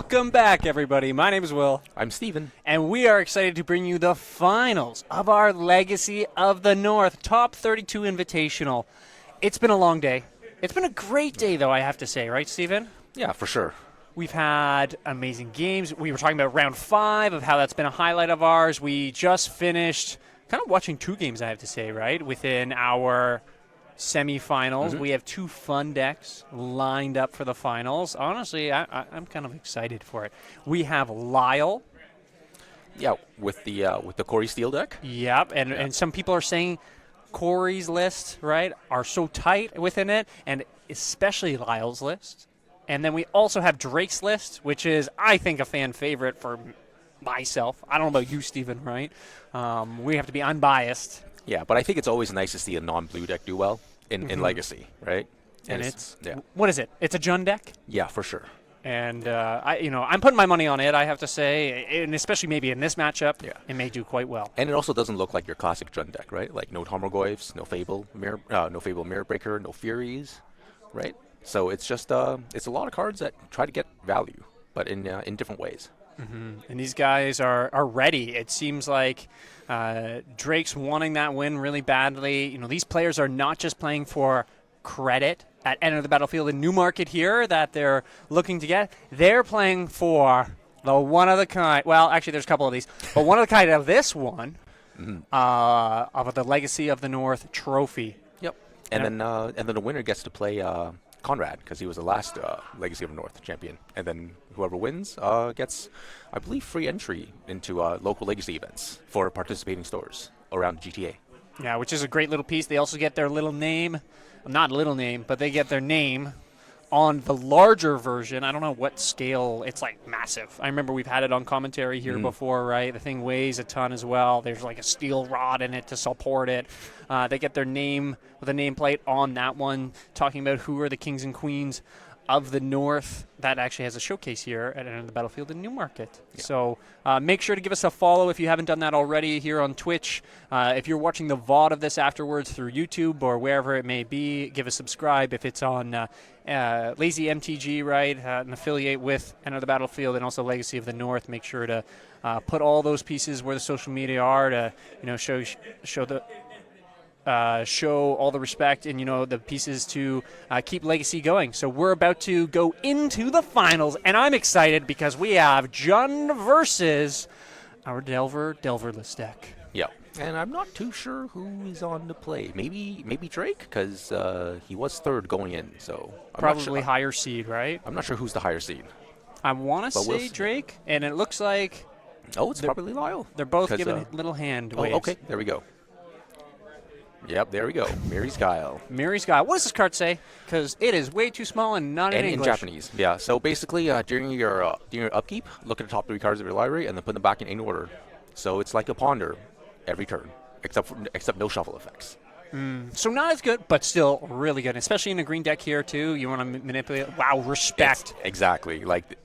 Welcome back, everybody. My name is Will. I'm Steven. And we are excited to bring you the finals of our Legacy of the North Top 32 Invitational. It's been a long day. It's been a great day, though, I have to say. Right, Steven? Yeah, for sure. We've had amazing games. We were talking about round 5 of how that's been a highlight of ours. We just finished kind of watching 2 games, I have to say, right? Within our semifinals. We have 2 fun decks lined up for the finals. Honestly, I'm kind of excited for it. We have Lyle. Yeah, with the Corey Steele deck. Yep, and some people are saying Corey's list, right, are so tight within it, and especially Lyle's list. And then we also have Drake's list, which is, I think, a fan favorite for myself. I don't know about you, Steven, right? We have to be unbiased. Yeah, but I think it's always nice to see a non-blue deck do well in Legacy, right? And it's what is it? It's a Jund deck? Yeah, for sure. And I'm putting my money on it, I have to say, and especially maybe in this matchup, it may do quite well. And it also doesn't look like your classic Jund deck, right? Like no Tarmogoyfs, no Fable Mirror Breaker, no Furies, right? So it's just it's a lot of cards that try to get value, but in different ways. And these guys are ready. It seems like Drake's wanting that win really badly. You know, these players are not just playing for credit at Enter the Battlefield in Newmarket here that they're looking to get. They're playing for the one-of-the-kind. Well, actually, there's a couple of these. But one-of-the-kind of this one, of the Legacy of the North trophy. Yep. And then the winner gets to play Conrad, because he was the last Legacy of the North champion. And then whoever wins gets, I believe, free entry into local Legacy events for participating stores around GTA. Yeah, which is a great little piece. They also get their little name. Not a little name, but they get their name on the larger version. I don't know what scale. It's like massive. I remember we've had it on commentary here before, right? The thing weighs a ton as well. There's like a steel rod in it to support it. They get their name with a nameplate on that one, talking about who are the kings and queens of the North. That actually has a showcase here at Enter the Battlefield in Newmarket. Yeah. So make sure to give us a follow if you haven't done that already here on Twitch. If you're watching the VOD of this afterwards through YouTube or wherever it may be, give a subscribe. If it's on Lazy MTG, right, an affiliate with Enter the Battlefield and also Legacy of the North, make sure to put all those pieces where the social media are to show all the respect and, the pieces to keep Legacy going. So we're about to go into the finals, and I'm excited because we have Jund versus our Delverless deck. Yeah, and I'm not too sure who is on the play. Maybe Drake, because he was 3rd going in, so I'm probably higher seed, right? I'm not sure who's the higher seed. I want to say Drake, and it looks like... Oh, it's probably Lyle. They're both giving little hand waves. Oh, okay, there we go. Yep, there we go. Mary's Guile. Mary's Guile. What does this card say? Because it is way too small and not in English. And in Japanese. Yeah, so basically during your upkeep, look at the top 3 cards of your library and then put them back in any order. So it's like a ponder every turn, except no shuffle effects. So not as good, but still really good, especially in a green deck here too. You want to manipulate. Wow, respect. Exactly. Like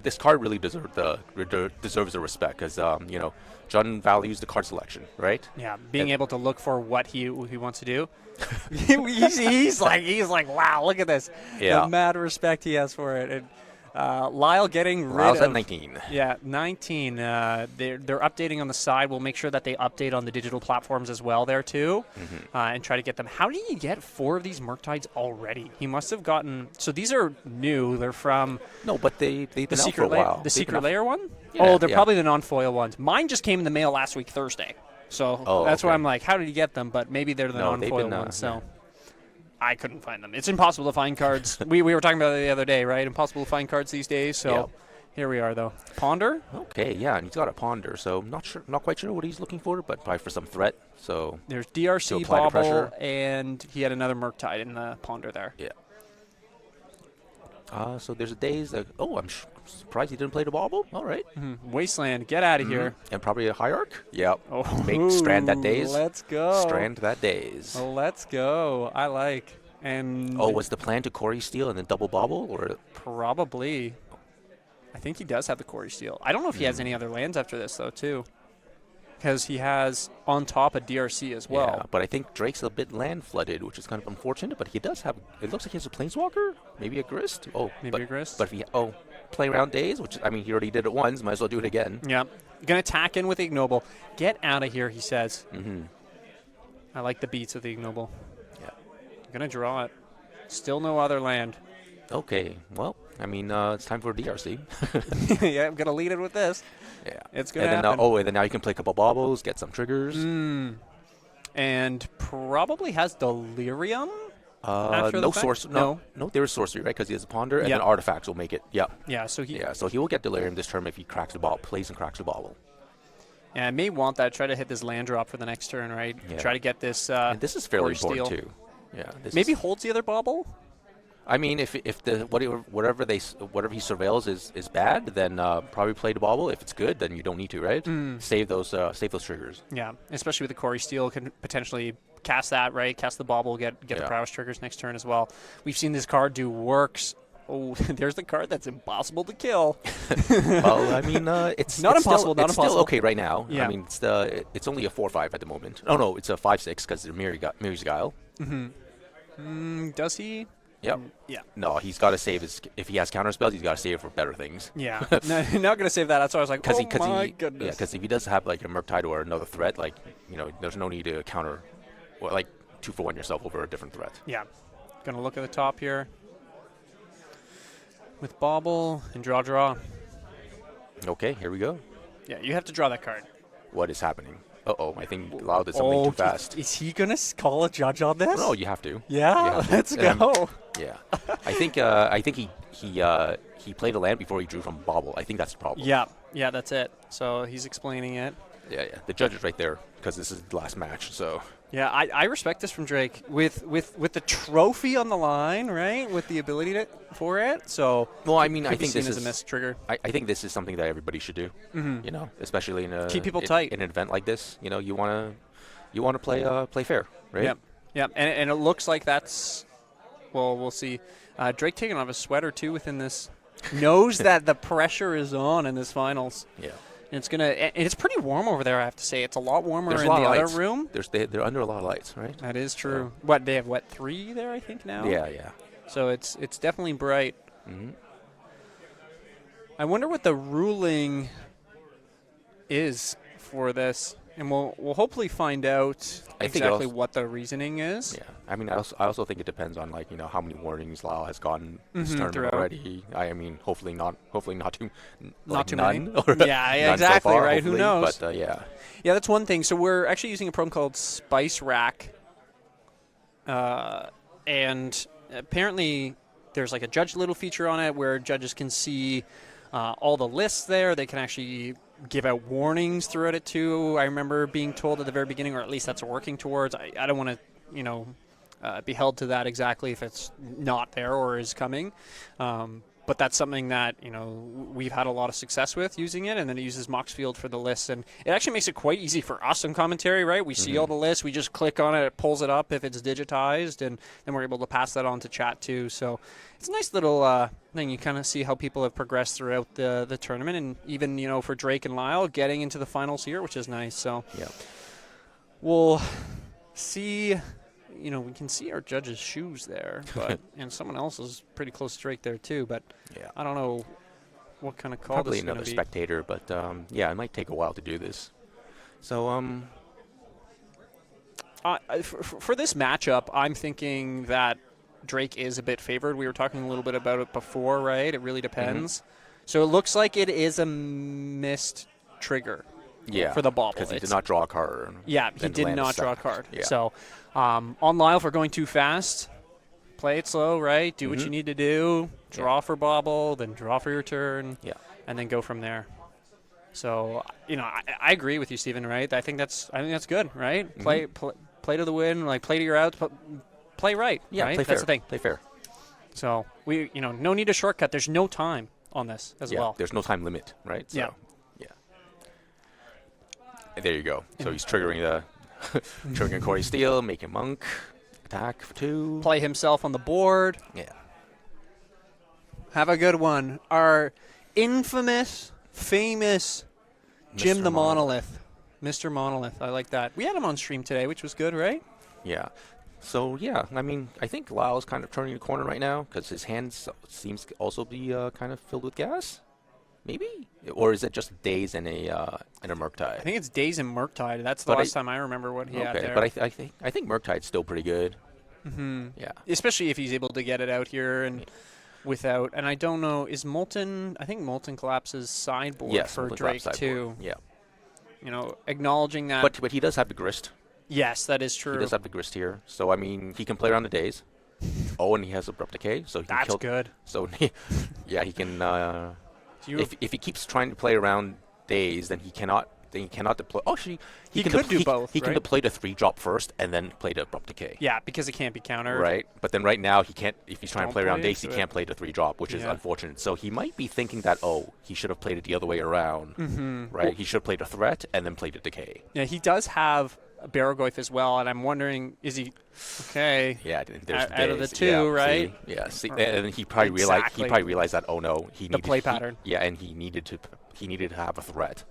this card really deserves the respect because Jund values the card selection, right? Yeah, being able to look for what he wants to do. he's like, wow, look at this. Yeah. The mad respect he has for it. And Lyle getting rid Lyle's of... at 19. Yeah, 19. They're updating on the side. We'll make sure that they update on the digital platforms as well there, too, and try to get them. How did he get 4 of these Murktides already? He must have gotten... So these are new. They're from... No, but they've been out for a while. The Secret Lair one? Yeah, they're probably the non-foil ones. Mine just came in the mail last week, Thursday. So that's why I'm like, how did he get them? But maybe they're the non-foil ones, so... I couldn't find them. It's impossible to find cards. we were talking about it the other day, right? Impossible to find cards these days. So here we are, though. Ponder? Okay, yeah, and he's got a Ponder. So not quite sure what he's looking for, but probably for some threat. So there's DRC, Bobble, and he had another Murktide in the Ponder there. Yeah. So there's a Daze. I'm surprised he didn't play the Bobble. All right. Wasteland, get out of here. And probably a Hierarch. Yep. Strand that Daze. Let's go. Strand that Daze. Let's go. I like. And was the plan to Corey Steele and then double Bobble? Or probably. I think he does have the Corey Steele. I don't know if he has any other lands after this, though, too. Because he has on top a DRC as well. Yeah, but I think Drake's a bit land flooded, which is kind of unfortunate. But he does have. It looks like he has a Planeswalker, maybe a Grist. Maybe a Grist. But if he play around days, which, I mean, he already did it once. Might as well do it again. Yeah. Going to tack in with the ignoble. Get out of here, he says. Mm-hmm. I like the beats of the ignoble. Yeah. Going to draw it. Still no other land. Okay. Well, I mean, it's time for DRC. Yeah, I'm going to lead it with this. Yeah. It's going to happen. And then now you can play a couple baubles, get some triggers. And probably has Delirium after No the fact? source. No, there is sorcery, right? Because he has a ponder, and Yeah. then artifacts will make it. Yeah. Yeah, so he will get delirium this turn if he cracks the ball, plays and cracks the bauble. Yeah, I may want that. Try to hit this land drop for the next turn, right? Yeah. Try to get this. And this is fairly Forge important Steel. too. Yeah. Maybe holds the other bauble. I mean, if the whatever he surveils is bad, then probably play the bauble. If it's good, then you don't need to, right? Save those triggers. Yeah, especially with the Quarry Steel, can potentially cast that, right? Cast the bauble, get the prowess triggers next turn as well. We've seen this card do works. Oh, there's the card that's impossible to kill. Well, I mean, it's not it's impossible. Still, Not it's impossible. still okay right now. Yeah. I mean, it's only a 4/5 at the moment. Oh no, it's a 5/6 because they're Mirror's Guile. Does he? Yep. Yeah. No, he's got to save his. If he has counter spells, he's got to save it for better things. Yeah. No, not going to save that. That's why I was like, my goodness. Yeah, because if he does have like a Murktide or another threat, like there's no need to counter, well, like 2-for-1 yourself over a different threat. Yeah. Going to look at the top here with bauble and draw. Okay, here we go. Yeah, you have to draw that card. What is happening? Uh-oh, I think Lau did something too fast. Is he going to call a judge on this? No, you have to. Yeah, let's go. Yeah, I think he played a land before he drew from bauble. I think that's the problem. Yeah, that's it. So he's explaining it. Yeah. The judge is right there because this is the last match. So yeah, I respect this from Drake with the trophy on the line, right? With the ability for it. So well, I mean, I could be think seen this as is a missed trigger. I think this is something that everybody should do. Especially in keep people tight in an event like this. You want to play fair, right? Yep. And it looks like that's. Well, we'll see. Drake taking off his sweater, too, within this. Knows that the pressure is on in this finals. Yeah. And it's pretty warm over there, I have to say. It's a lot warmer There's in a lot the of other lights. room. They're under a lot of lights, right? That is true. So. They have, 3 there, I think, now? Yeah. So it's definitely bright. Mm-hmm. I wonder what the ruling is for this. And we'll hopefully find out exactly what the reasoning is. Yeah, I mean, I also think it depends on how many warnings Lau has gotten this tournament throughout. already. I mean, hopefully not too many. Or Yeah, exactly. So far, right? Who knows? But yeah, that's one thing. So we're actually using a program called Spice Rack, and apparently there's like a judge little feature on it where judges can see all the lists there. They can actually give out warnings throughout it too. I remember being told at the very beginning, or at least that's what we're working towards. I don't want to, be held to that exactly if it's not there or is coming. But that's something that, we've had a lot of success with using it, and then it uses Moxfield for the lists. And it actually makes it quite easy for us in commentary, right? We see all the lists, we just click on it, it pulls it up if it's digitized, and then we're able to pass that on to chat too. So it's a nice little thing. You kind of see how people have progressed throughout the tournament, and even, for Drake and Lyle getting into the finals here, which is nice. So yeah, we'll see. We can see our judge's shoes there, but and someone else is pretty close to Drake there too. But yeah, I don't know what kind of call probably this is another be. spectator, but it might take a while to do this. So for this matchup, I'm thinking that Drake is a bit favored. We were talking a little bit about it before, right? It really depends. So it looks like it is a missed trigger. Yeah, for the bauble. Because he did not draw a card. Yeah, he did not draw a card. Yeah. So on Lyle, if we're going too fast, play it slow, right? Do what you need to do. Draw for bauble, then draw for your turn, and then go from there. So, I agree with you, Steven, right? I think that's good, right? Play to the win, play to your outs, play right. Yeah, right? play fair. That's the thing. Play fair. So, no need to shortcut. There's no time on this as well. There's no time limit, right? So, yeah. There you go. So he's triggering triggering Quarry Steel, making Monk, attack for 2. Play himself on the board. Yeah. Have a good one. Our infamous, famous Jim the Monolith. Mr. Monolith. I like that. We had him on stream today, which was good, right? Yeah. So yeah, I mean, I think Lyle's kind of turning the corner right now because his hands seems to also be kind of filled with gas. Maybe, or is it just days and a Murktide? I think it's Days and Murktide. That's the But last time I remember what he had okay, there. but I think Murktide's still pretty good. Yeah. Especially if he's able to get it out here and without. And I don't know, is Molten? I think Molten collapses sideboard Yes, for Molten Drake Collapse too. sideboard. Yeah. Acknowledging that. But he does have the grist. Yes, that is true. He does have the grist here. So I mean, he can play around the days. Oh, and he has abrupt decay, so he can That's kill. good. So yeah, he can. You- If he keeps trying to play around days, then he cannot. Then he cannot deploy. Oh, he can could do both, He can right? deploy the 3-drop first, and then play the abrupt decay. Yeah, because it can't be countered. Right, but then right now he can't. If he's trying Don't to play around play days, he into can't play the 3-drop, which is Yeah. unfortunate. So he might be thinking that he should have played it the other way around. Right, he should have played the threat and then played the decay. Yeah, he does have a Barogoyf as well, and I'm wondering, is he okay? Yeah, there's Out of the days. two, Yeah, right? See, yeah, see, and he probably Exactly. realized that he needed play pattern. And he needed to have a threat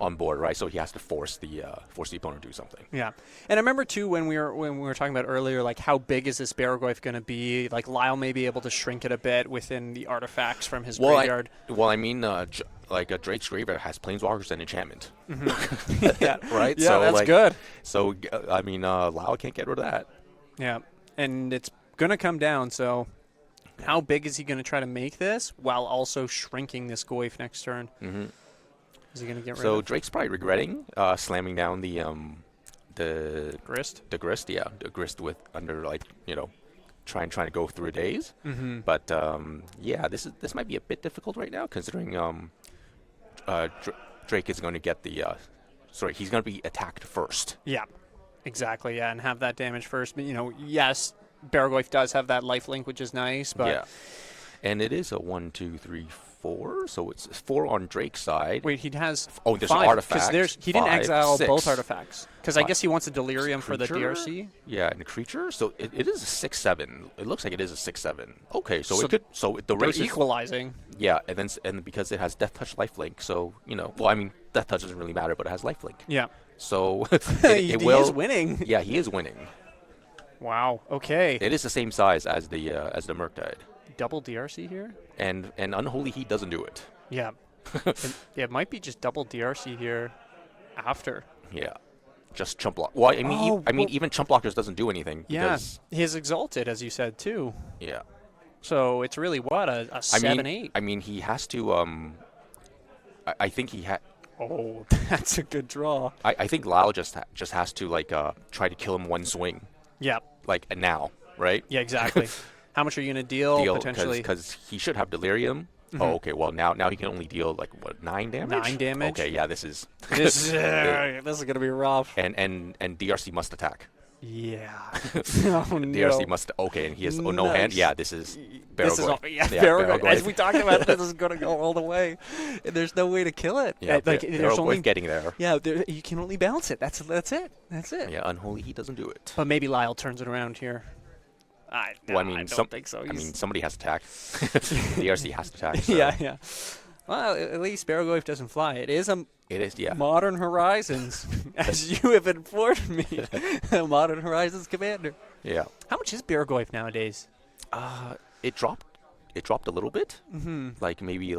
on board, right? So he has to force the opponent to do something. Yeah, and I remember too when we were talking about earlier, like how big is this Barogoyf going to be? Like Lyle may be able to shrink it a bit within the artifacts from his graveyard. I mean, Drake's graveyard has planeswalkers and enchantment, Yeah, right? Yeah, so, that's like, good. So I mean, Lyle can't get rid of that. Yeah, and it's going to come down. So, how big is he going to try to make this while also shrinking this Goyf next turn? Mm-hmm. Is he going to get rid So of Drake's probably regretting slamming down the Grist? the grist, the grist with under trying to go through days. Mm-hmm. But yeah, this might be a bit difficult right now considering Drake is going to get the he's going to be attacked first. Yeah, exactly. Yeah, and have that damage first. But yes, Barogoyf does have that life link, which is nice. But Yeah, and it is a 1, 2, 3, 4. So it's 4 on Drake's side. wait, he has Oh, there's 5, an artifact. he didn't 5, exile 6. both artifacts because I 5. guess he wants a Delirium for the Creature? DRC. Yeah, and a creature. So it is a 6/7. It looks like it is a 6/7. Okay, so So it could. So the They're race is equalizing. yeah, and because it has Death Touch, Lifelink. So well, I mean, Death Touch doesn't really matter, but it has Lifelink. Yeah, So he it will. is winning. Yeah, he is winning. Wow. Okay. It is the same size as the Murktide, Double DRC here. and Unholy Heat doesn't do it. Yeah. It might be just double DRC here after. Yeah, just chump block. Well, I mean, Oh, even chump blockers doesn't do anything. Yeah. Because, He is exalted, as you said, too. yeah. So it's really what, a I 7-8? mean, he has to. I think he had. Oh, that's a good draw. I think Lyle just has to try to kill him one swing, Yeah. now, right? Yeah, exactly. How much are you going to deal potentially? Because he should have Delirium. Oh, okay. Well, now he can only deal 9 damage. 9 damage? Okay, yeah, this is This is going to be rough. and DRC must attack. Yeah. Oh, no. DRC must. Okay, and he has no hand. Nice. Yeah, this is This is Barogoyf. Barogoyf. As we talked about, this is going to go all the way. And there's no way to kill it. Yeah, there's Barogoyf only getting there. Yeah, you can only bounce it. That's it. That's it. Yeah, Unholy Heat doesn't do it. But maybe Lyle turns it around here. I don't think so. I mean, somebody has to attack. DRC has to attack. So. Yeah. Well, at least Barogoyf doesn't fly. It is a It is, yeah. Modern Horizons, as you have informed me. A Modern Horizons commander. Yeah. How much is Barogoyf nowadays? It dropped a little bit. Mm-hmm. Maybe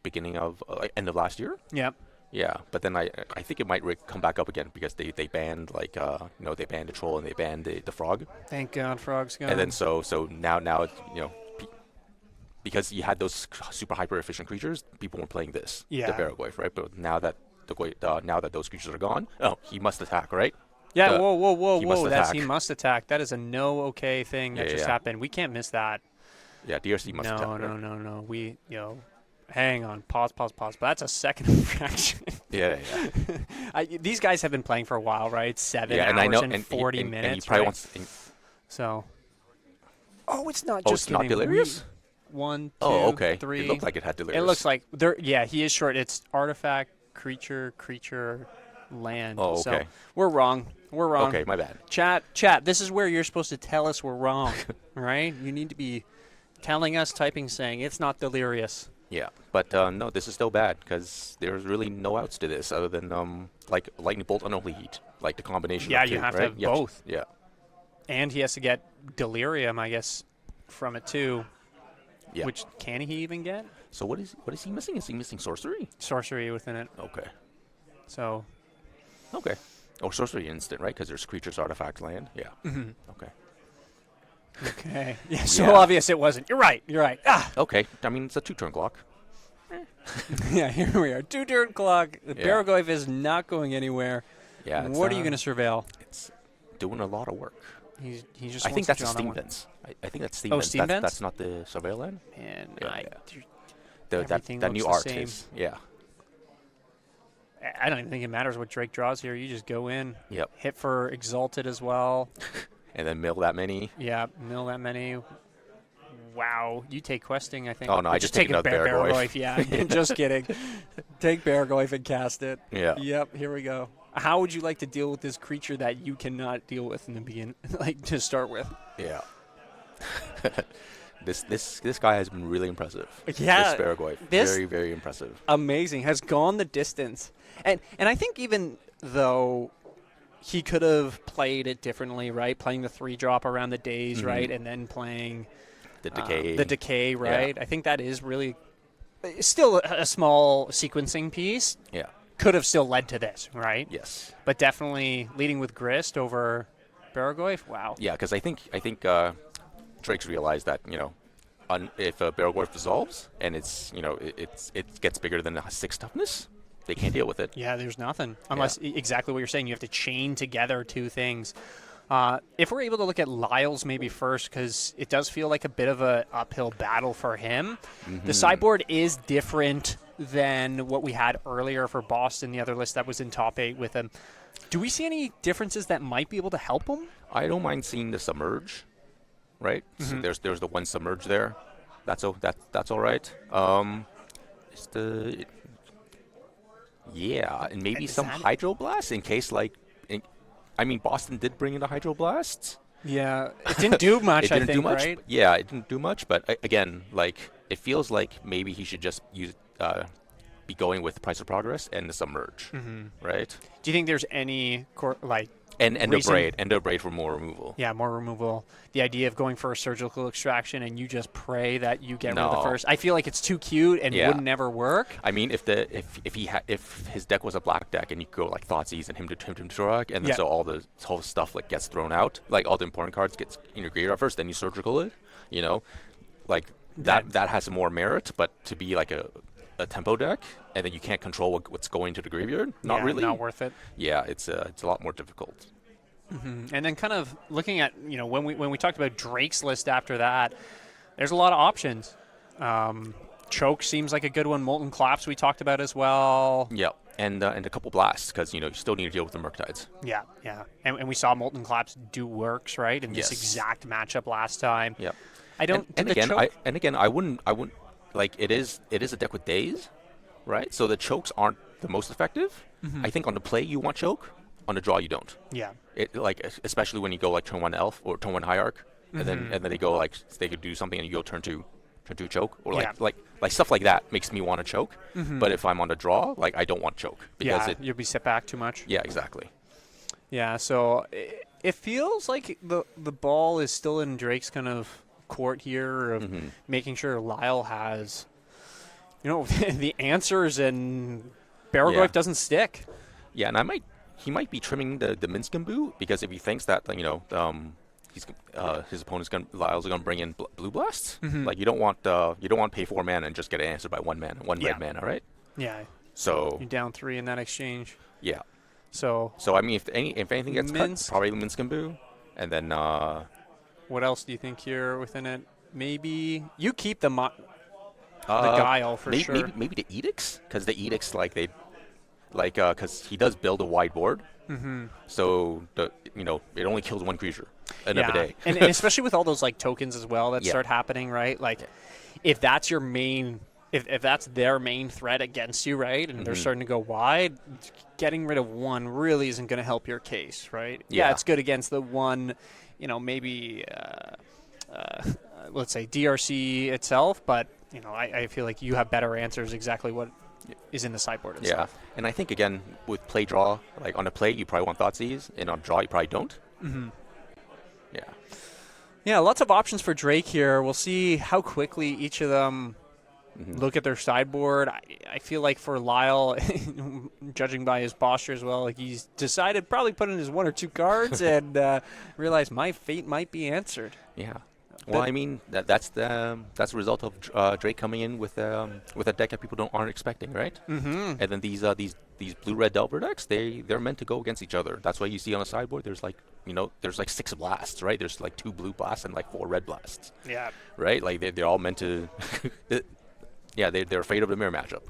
beginning of end of last year. Yeah. Yeah, but then I think it might come back up again because they banned they banned the troll and they banned the frog. Thank God Frog's gone. And then so now it's, because you had those super hyper efficient creatures, people were playing this, Yeah. the Barogoyf, right? But now that now that those creatures are gone, he must attack, right? Yeah, The- whoa. he must That's attack. he must attack. That is a no okay thing that Yeah, just yeah. happened. We can't miss that. Yeah, DRC must attack. No. Right? We, hang on. Pause. But that's a second infraction. Yeah. These guys have been playing for a while, right? 7 Yeah, hours and I know, and 40 and minutes. he probably right? wants. So. Oh, it's not Oh, just it's not getting Delirious? 1, 2, Oh, okay. 3. It looked like it had Delirious. It looks like there. Yeah, he is short. It's artifact, creature, land. Oh, So okay. we're wrong. Okay, my bad. Chat. This is where you're supposed to tell us we're wrong, right? You need to be telling us, saying it's not Delirious. Yeah, but no, this is still bad because there's really no outs to this other than Lightning Bolt and Unholy Heat, like the combination. Yeah, of you two, have to right? have You both. Yeah. And he has to get delirium, I guess, from it too. Yeah. Which can he even get? So what is he missing? Is he missing sorcery? Sorcery within it. Okay. So. Okay. Oh, sorcery instant, right? Because there's creatures, artifact, land. Yeah. Mm-hmm. Okay. Okay. Yeah. So Yeah. obvious it wasn't. You're right. Ah. Okay. I mean, it's a 2-turn clock. Yeah. Here we are. 2-turn clock. The Yeah. Barragoyf is not going anywhere. Yeah. What are you going to surveil? It's doing a lot of work. He just. I think wants that's to a draw that steam one. vents. I think that's steam Oh, vents. steam vents? That's not the surveil land. And Yeah, that That new looks the art same. is. Yeah. I don't even think it matters what Drake draws here. You just go in. Yep. Hit for Exalted as well. And then mill that many. Yeah, mill that many. Wow, you take questing, I think. Oh, no, I just take another Barragoyf. Yeah, just kidding. Take Barragoyf and cast it. Yeah. Yep, here we go. How would you like to deal with this creature that you cannot deal with in the beginning, like to start with? Yeah. This guy has been really impressive. Yeah, This Barragoyf. this- Very, very impressive. Amazing. Has gone the distance. And I think even though he could have played it differently, right? Playing the 3-drop around the days, Mhm. right? And then playing The decay. the decay, right? I think that is really still a small sequencing piece. Yeah. Could have still led to this, right? Yes. But definitely leading with Grist over Barragoyf. Wow. Yeah, because I think Drake's realized that if Barragoyf dissolves and it's it gets bigger than a 6 toughness, they can't deal with it. Yeah, there's nothing. Unless exactly what you're saying, you have to chain together two things. If we're able to look at Lyle's maybe first, because it does feel like a bit of an uphill battle for him. Mm-hmm. The sideboard is different than what we had earlier for Boston, the other list that was in top 8 with him. Do we see any differences that might be able to help him? I don't mind seeing the submerge, right? So there's the one submerge there. That's all right. It's the and maybe Is some that- hydroblast in case Boston did bring in the hydroblasts. Yeah, it didn't do much. It didn't I think, do much. right? Yeah, it didn't do much. But again, it feels like maybe he should just be going with Price of Progress and the submerge, right? Do you think there's any And Endo reason- Braid for more removal. Yeah, more removal. The idea of going for a surgical extraction and you just pray that you get rid of the No. first. I feel like it's too cute and Yeah. would never work. I mean, if his deck was a black deck and you go like Thoughtseize and him to Turok, and then Yeah. so all the whole stuff gets thrown out, like all the important cards gets in your graveyard first, then you surgical it, that has more merit. But to be like a tempo deck, and then you can't control what's going to the graveyard, not Yeah, really. Not worth it. Yeah, it's a lot more difficult. And then kind of looking at, when we talked about Drake's list after that, there's a lot of options. Choke seems like a good one. Molten Collapse we talked about as well. Yeah, and a couple blasts because you still need to deal with the Murktides. Yeah. And we saw Molten Collapse do works, right, in this Yes. exact matchup last time. Yeah. I don't. And did the again, choke- I wouldn't like it is a deck with days, right? So the chokes aren't the most effective. I think on the play you want choke, on the draw you don't. Yeah. Especially when you go like turn 1 elf or turn 1 hierarch, and then they go they could do something and you go turn 2 choke, or like stuff like that makes me want to choke. But if I'm on the draw, I don't want choke because you'll be set back too much. yeah, exactly. Yeah, so it feels like the ball is still in Drake's kind of court here of making sure Lyle has, the answers and Barragoyf Yeah. doesn't stick. Yeah, and he might be trimming the Minskin because if he thinks that his opponent's Lyle's gonna bring in blue blasts, you don't want pay 4 mana and just get an answer by one red mana, right? Yeah, So you're down 3 in that exchange. yeah. So So I mean, if anything gets cut, Minsk. probably Minskin, and then what else do you think here within it? Maybe you keep the Guile for sure. Maybe the Edicts, because the Edicts because he does build a wide board. So it only kills one creature another day. and especially with all those tokens as well that Yeah. start happening, right? If that's your main, if that's their main threat against you, right, and they're starting to go wide, getting rid of one really isn't going to help your case, right? Yeah, Yeah. it's good against the one, maybe let's say DRC itself, but I feel like you have better answers exactly what is in the sideboard Yeah, itself. and I think again with play draw, on a play you probably want Thoughtseize, and on draw you probably don't. Yeah. Yeah, lots of options for Drake here. We'll see how quickly each of them look at their sideboard. I feel like for Lyle, judging by his posture as well, like he's decided probably put in his 1 or 2 cards and realized my fate might be answered. Yeah. Well, I mean that's the result of Drake coming in with a deck that people aren't expecting, right? Mm-hmm. And then these blue-red Delver decks, they're meant to go against each other. That's why you see on the sideboard there's like 6 blasts, right? There's like 2 blue blasts and like 4 red blasts. Yeah. Right? Like they're all meant to. Yeah, they're afraid of the mirror matchup.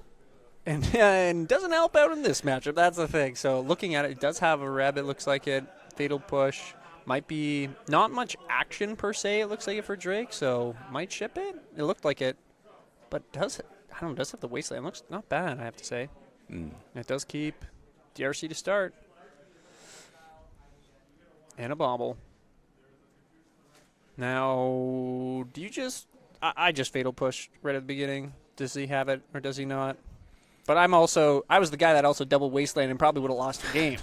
And doesn't help out in this matchup. That's the thing. So looking at it, it does have a red. It looks like it. Fatal Push. Might be not much action per se, it looks like it for Drake, so might ship it. It looked like it, but does have the Wasteland. Looks not bad, I have to say. It does keep DRC to start. And a bauble. Now, do you just... I just Fatal Push right at the beginning. Does he have it, or does he not? But I was the guy that also double Wasteland and probably would have lost the game.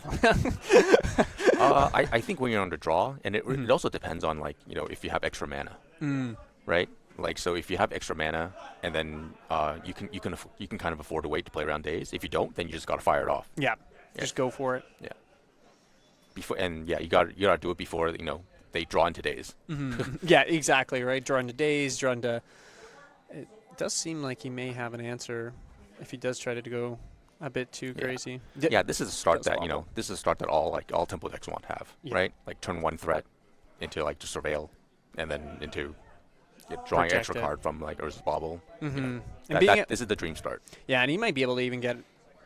I think when you're on the draw, and it also depends on if you have extra mana, right? Like so, if you have extra mana, and then you can kind of afford to wait to play around days. If you don't, then you just gotta fire it off. Yeah, just go for it. Yeah. You gotta do it before they draw into days. Yeah, exactly right. Draw into days, draw into. It does seem like he may have an answer if he does try to go a bit too crazy. Yeah, this is a start that this is a start that all tempo decks want to have, right? Like turn 1 threat into to surveil, and then into drawing an extra card from Urza's Bauble. This is the dream start. Yeah, and he might be able to even get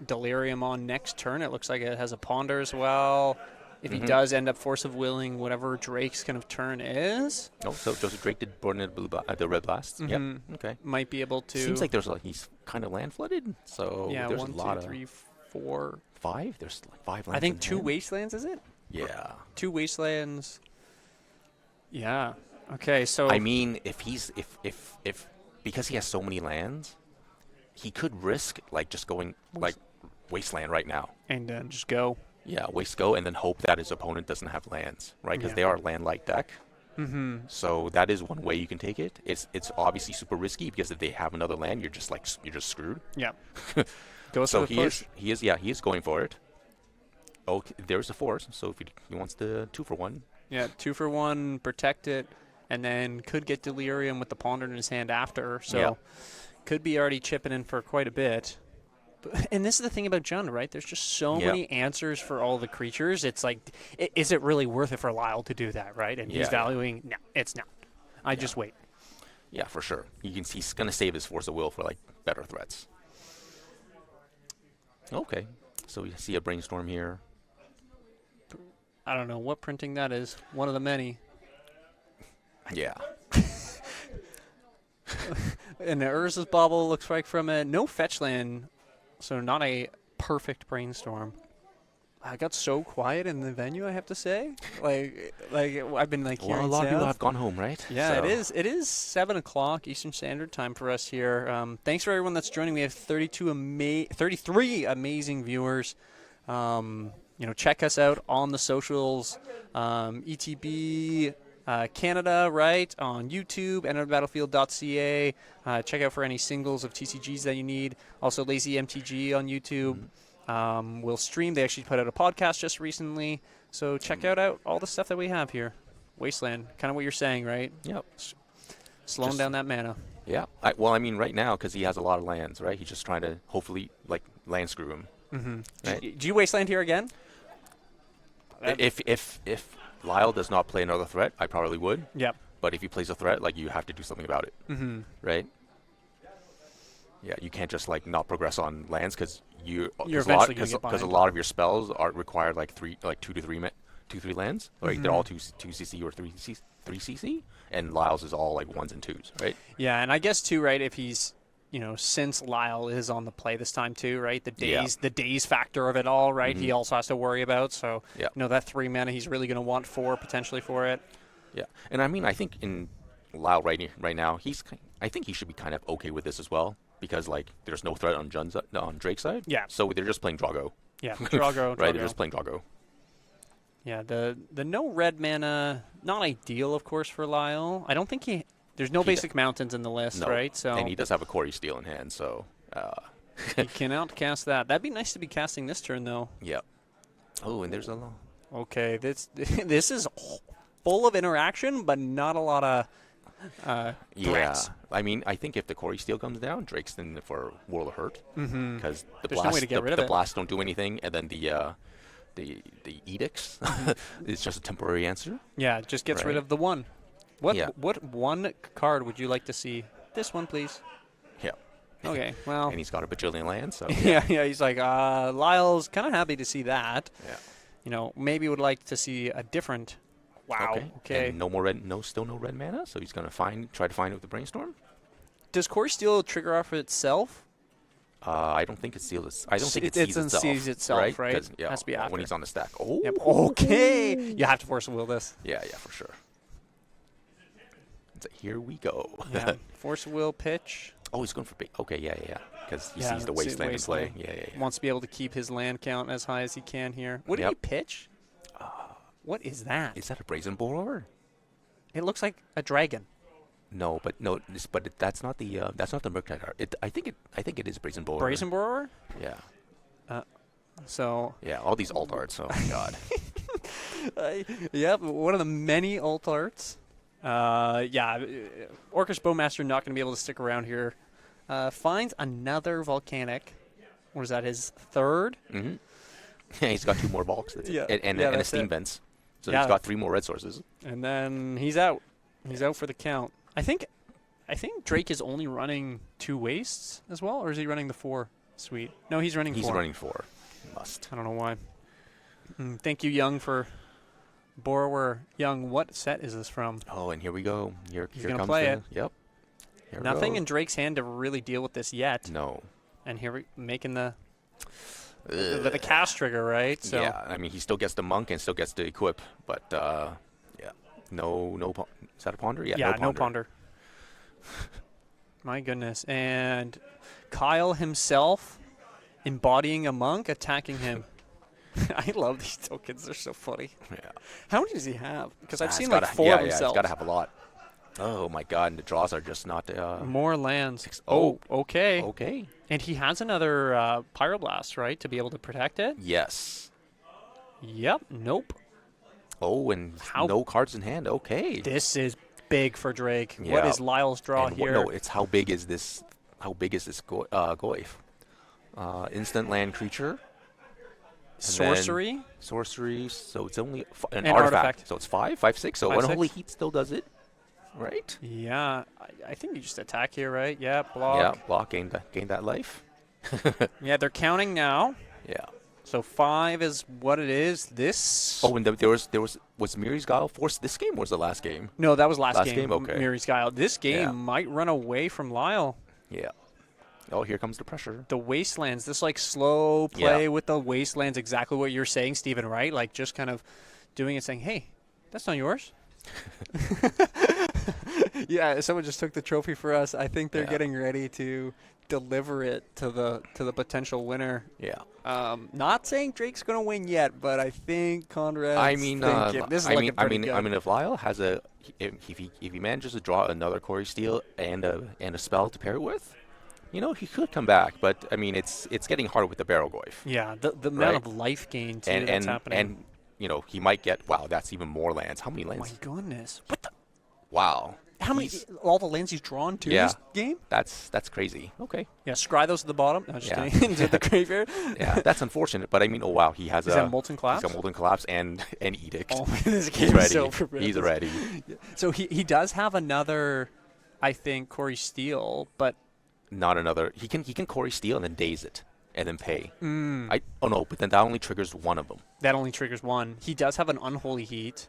Delirium on next turn. It looks like it has a Ponder as well. If he does end up Force of Willing whatever Drake's kind of turn is. Oh, so Joseph Drake did burn the red blast. Yep. Okay. Might be able to. Seems like he's kind of land flooded. So yeah, there's 1, a lot 2, 3, 4, 5. There's 5 lands. I think 2 Wastelands, is it? Yeah. 2 Wastelands. Yeah. Okay. So I mean, if because he has so many lands, he could risk just going Wasteland right now and just go. Yeah, waste go, and then hope that his opponent doesn't have lands, right? Because they are a land-like deck. So that is one way you can take it. It's obviously super risky because if they have another land, you're just screwed. Yeah. So he is going for it. Oh, there's the Force. So if he wants the 2-for-1. Yeah, 2-for-1, protect it, and then could get Delirium with the Ponder in his hand after. So could be already chipping in for quite a bit. And this is the thing about Jund, right? There's just so many answers for all the creatures. It's like, is it really worth it for Lyle to do that, right? And he's valuing, no, it's not. I just wait. Yeah, for sure. He's going to save his Force of Will for better threats. Okay, so we see a Brainstorm here. I don't know what printing that is. One of the many. Yeah. And the Urza's Bauble looks like from it. No fetch land. So not a perfect Brainstorm. I got so quiet in the venue, I have to say. Like I've been hearing a lot of people have gone home, right? Yeah, so. It is 7 o'clock Eastern Standard Time for us here. Thanks for everyone that's joining. We have 33 amazing viewers. Check us out on the socials. ETB Canada, right, on YouTube, enterthebattlefield.ca. Check out for any singles of TCGs that you need. Also, Lazy MTG on YouTube. We'll stream. They actually put out a podcast just recently. So check out all the stuff that we have here. Wasteland, kind of what you're saying, right? Yep. Slowing down that mana. Yeah. Right now, because he has a lot of lands, right? He's just trying to hopefully, land screw him. Right? Do you Wasteland here again? If Lyle does not play another threat, I probably would. Yep. But if he plays a threat, you have to do something about it. Right? Yeah, you can't just not progress on lands because you're eventually going to get because a lot of your spells require 2 to 3 lands. They're all 2 CC or 3 CC, and Lyle's is all 1s and 2s, right? Yeah, and I guess too, right? If he's since Lyle is on the play this time too, right? The days factor of it all, right? He also has to worry about. So that 3 mana, he's really going to want 4 potentially for it. Yeah, and I think in Lyle right now, I think he should be kind of okay with this as well. Because there's no threat on Drake's side. Yeah. So they're just playing Drago. Yeah, Drago. Right, they're just playing Drago. Yeah, the no red mana, not ideal, of course, for Lyle. I don't think there's no basic mountains in the list, No. right? So And he does have a Corey Steele in hand, so he can outcast that. That'd be nice to be casting this turn, though. yeah. Oh, and there's a long. Okay, this this is full of interaction, but not a lot of threats. Yeah, I mean, I think if the Corey Steele comes down, Drake's in for World of Hurt because the There's no blast, way to get rid of the it. blasts don't do anything, and then the edicts is just a temporary answer. Yeah, it just gets rid Right. of the one. What Yeah. what one card would you like to see? This one, please. Yeah, Okay, well, and he's got a bajillion lands, so yeah, he's like, Lyle's kind of happy to see that. yeah. You know, maybe would like to see a different. Wow. Okay. And no more red, still no red mana, so he's gonna try to find it with the brainstorm. Does Corey Steele trigger off itself? I don't think it's sealed. I don't think it It's sees itself. right? 'Cause, yeah, Has to be after. when he's on the stack. Oh, Yep. Okay. You have to force a will this. yeah, for sure. It's like, here we go. Yeah. Force a will pitch. Oh, he's going for big. Okay, yeah. Because he Yeah, sees the see wasteland in play. wasteland. Yeah. Wants to be able to keep his land count as high as he can here. What did he Yep. pitch? What is that? Is that a brazen borrower? It looks like a dragon. No, but that's not the Murktide card. I think it is brazen borrower. Brazen Borrower? Yeah. So, Yeah. All these alt arts. Oh my god. yep, one of the many alt arts. Orcish Bowmaster not going to be able to stick around here. Finds another volcanic. What is that? His third? Mm-hmm. Yeah, he's got 2 more bulks. That's Yeah. it. And Yeah, a that's steam it. vents. So Yeah. he's got 3 more red sources. And then he's out. He's out for the count. I think Drake is only running 2 wastes as well, or is he running the 4 suite? No, he's running 4. He's running 4. Must. I don't know why. Thank you, Young, for Borrower. Young, what set is this from? Oh, and here we go. Here gonna comes play the, it. Yep. Here we Nothing go. in Drake's hand to really deal with this yet. No. And here we making the cast trigger, right? So Yeah, I mean, he still gets the monk and still gets the equip, but yeah, is that a ponder? Yeah, no ponder. My goodness. And Kyle himself embodying a monk attacking him. I love these tokens. They're so funny. Yeah. How many does he have? Because I've It's seen gotta- like 4 yeah, of yeah, himself. it's got to have a lot. Oh my god, and the draws are just not. More lands. Oh. Okay. Okay. And he has another Pyroblast, right, to be able to protect it? Yes. Yep. Nope. Oh, and How- no cards in hand. Okay. This is big for Drake. What Yeah. is Lyle's draw And here? no, it's how big is this? How big is this Goyf? Instant land creature. Sorcery? Sorcery. So it's only an And artifact. artifact. So it's 5, 5, 6. So 5, Unholy 6. Heat still does it, right? Yeah. I think you just attack here, right? Yeah, block. Yeah. Block, gain that life. Yeah, they're counting now. Yeah. So 5 is what it is. This. Oh, and was Miri's Guile forced this game or was the last game? No, that was last Last game. game? Okay. Miri's Guile. This game Yeah. might run away from Lyle. Yeah. Oh, here comes the pressure. The Wastelands, this like slow play Yeah. with the Wastelands, exactly what you're saying, Steven, right? Like just kind of doing it, saying, hey, that's not yours. Yeah, someone just took the trophy for us. I think they're Yeah. getting ready to deliver it to the potential winner. Yeah. Not saying Drake's going to win yet, but I think Conrad's I mean, thinking, this is looking pretty good. I mean, if Lyle has if he manages to draw another Corey Steele and a spell to pair it with, you know, he could come back. But I mean, it's getting harder with the Barrel Goyf. Yeah, the amount Right. of life gain too And that's happening. and you know, he might get that's even more lands. How many My lands? goodness, what the? Wow. How many? He's- All the lands he's drawn to Yeah. this game? That's crazy. Okay. Yeah, scry those at the bottom. No, just Yeah. kidding. Into the graveyard. Yeah, that's unfortunate. But I mean, oh wow, he has Is that Molten Collapse? He's got Molten Collapse and Edict. Oh, this game He's is ready. so prepared. He's ready. So he does have another, I think, Corey Steele, but Not another. He can Corey Steele and then daze it and then pay. Hmm. But then that only triggers one of them. that only triggers one. He does have an Unholy Heat,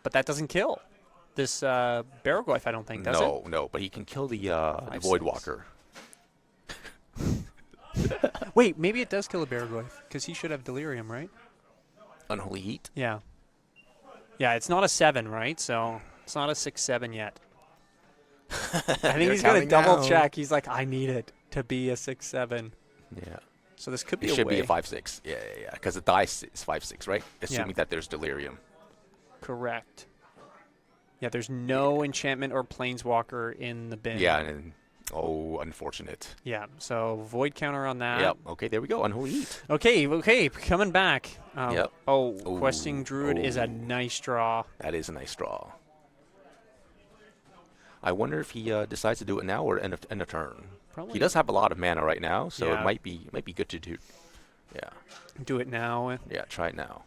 but that doesn't kill this Baragorth, I don't think, does it? No, but he can kill the 5, Void 6. Walker. Wait, maybe it does kill a Baragorth, because he should have Delirium, right? Unholy Heat. Yeah. Yeah, it's not a 7, right? So it's not a 6-7 yet. I think They're he's going to counting double down. check. He's like, I need it to be a 6-7. Yeah. So this could be It a should way. be a 5/6. Yeah. Because the dice is 5/6, right? Assuming that there's delirium. Correct. Yeah, there's no enchantment or planeswalker in the bin. Yeah, and unfortunate. Yeah, so void counter on that. Yep. Okay, there we go. Unholy Heat. Okay, coming back. Yep. Oh, Ooh, Questing Druid is a nice draw. That is a nice draw. I wonder if he decides to do it now or end of turn. Probably He does have a lot of mana right now, so Yeah. it might be good to do. Yeah. do it now. Yeah. Try it now.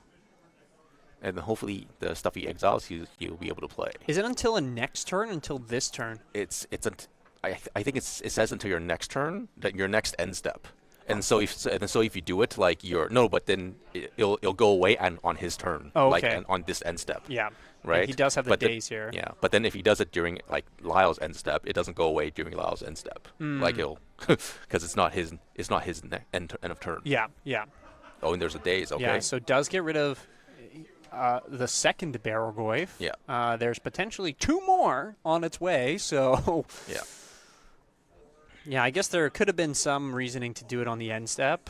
And then hopefully the stuff he exiles, he'll be able to play. Is it until a next turn? Until this turn? I think it says until your next turn, that your next end step. And so if you do it but then it'll go away and on his turn, Oh, like okay. on this end step. Yeah. Right. He does have the But then- days here. Yeah, but then if he does it during like Lyle's end step, it doesn't go away during Lyle's end step. Like he'll, because it's not his end of turn. Yeah. Oh, and there's a days. Okay. Yeah, so does get rid of the second Barrelgoyf. Yeah. There's potentially 2 more on its way, so Yeah. yeah, I guess there could have been some reasoning to do it on the end step